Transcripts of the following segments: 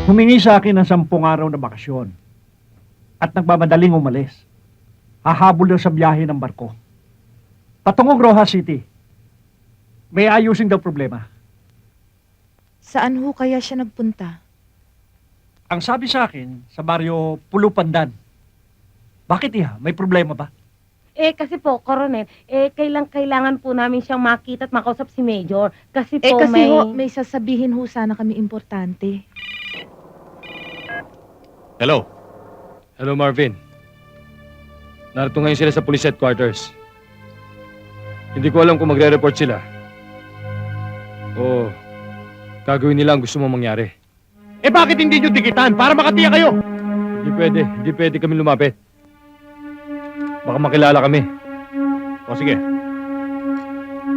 Humingi sa akin ng 10 araw na bakasyon at nagmamadaling umalis. Hahabol daw sa biyahe ng barko. Patungong Rojas City. May ayusin daw problema. Saan ho kaya siya nagpunta? Ang sabi sa akin, sa baryo Pulupandan. Bakit iha? May problema ba? Kasi po, Coronel, kailangan po namin siyang makita at makausap si Major. Kasi po Kasi may sasabihin ho sana kami importante. Hello. Hello, Marvin. Narito ngayon sila sa police headquarters. Hindi ko alam kung magre-report sila o gagawin nila ang gusto mong mangyari. Bakit hindi nyo dikitan para makatiya kayo? Hindi pwede kami lumapit. Baka makilala kami. O sige.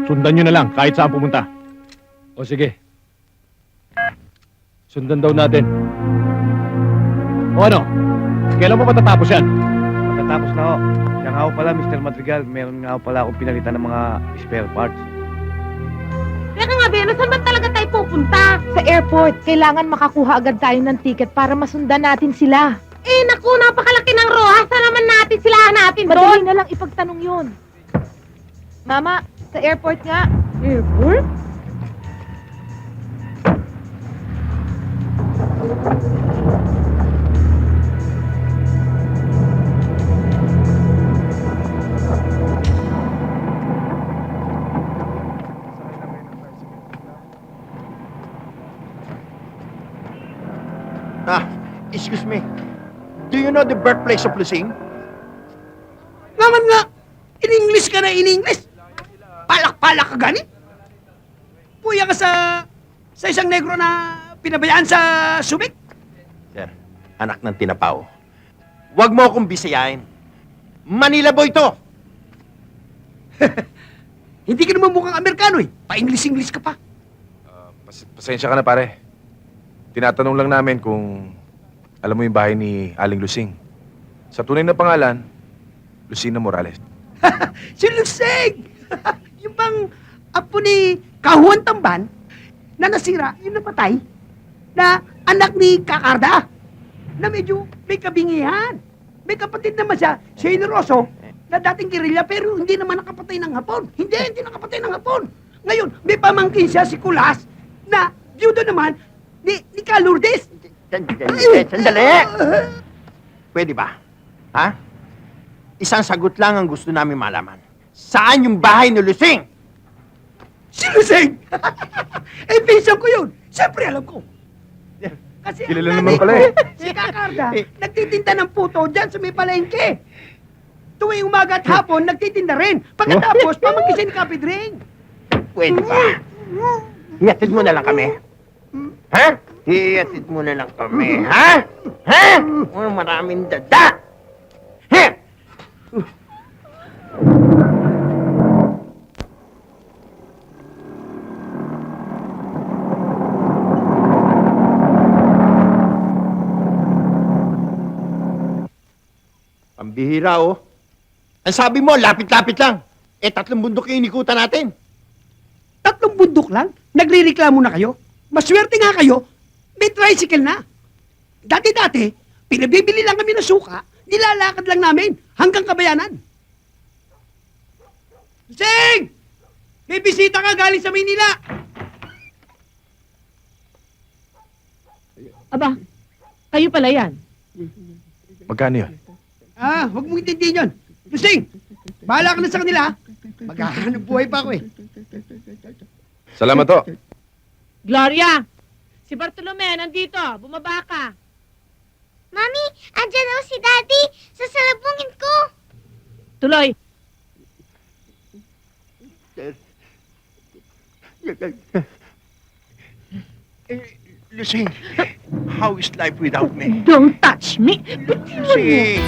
Sundan nyo na lang kahit saan pumunta. O sige. Sundan daw natin. O ano? Kailan mo matatapos yan? Matatapos na ho. Siya nga ho pala, Mr. Madrigal, meron nga ho pala akong pinalitan ng mga spare parts. Teka nga, Beno, saan ba talaga tayo pupunta? Sa airport, kailangan makakuha agad tayo ng ticket para masundan natin sila. Naku, napakalaki ng Rojas. Saan naman natin sila hanapin Madali doon? na lang ipagtanong yun. Mama, sa airport nga. Airport? Excuse me. Do you know the birthplace of Lusing? Naman nga, in-English ka na in-English. Palak-palak ka gani. Puya ka sa isang negro na pinabayaan sa Subic. Sir, anak ng tinapaw. Huwag mo akong bisayain. Manila boy to. Hindi ka naman mukhang Amerikano eh. Pa-English-English ka pa. Pasensya ka na, pare. Tinatanong lang namin kung alam mo yung bahay ni Aling Lusing. Sa tunay na pangalan, Lucina Morales. Si Luseg! Yung bang apo ni Kahuan Tamban na nasira, yung napatay, na anak ni Kakarda, na medyo may kabingihan. May kapatid naman siya, si Generoso, na dating gerilya pero hindi naman nakapatay ng Hapon. Hindi nakapatay ng Hapon. Ngayon, may pamangkin siya si Kulas na byudo naman ni Lourdes. Sandali! Pwede ba? Ha? Isang sagot lang ang gusto namin malaman. Saan yung bahay ni Lusing? Si Luseg! Pinsan ko yun. Siyempre alam ko. Kasi Kilala ang naman nanay pala ko, eh. si Kakarda, nagtitinda ng puto dyan sa may palengke. Tuwing umaga at hapon, nagtitinda rin. Pagkatapos, pamangkisin ni Kapidring. Pwede ba? Hihatid mo na lang kami. Ha? Hihatid mo na lang kami, ha? Ha? Maraming dada! Ha? Pambihira, oh. Ang sabi mo, lapit-lapit lang. 3 bundok yung inikutan natin. 3 bundok lang? Nagre-reklamo na kayo? Maswerte nga kayo, may tricycle na. Dati-dati, pinabibili lang kami ng suka, nilalakad lang namin hanggang Kabayanan. Sing! May bisita ka galing sa Maynila. Aba, kayo pala yan. Magkano yun? Huwag mong intindihin yun. Sing, bahala ka na sa kanila. Maghahanap buhay pa ako eh. Salamat to. Gloria! Si Bartolome, nandito. Bumaba ka. Mami, andyan daw si Daddy. Sasalubungin ko. Tuloy. Lusing, how is life without me? Don't touch me. Lusing!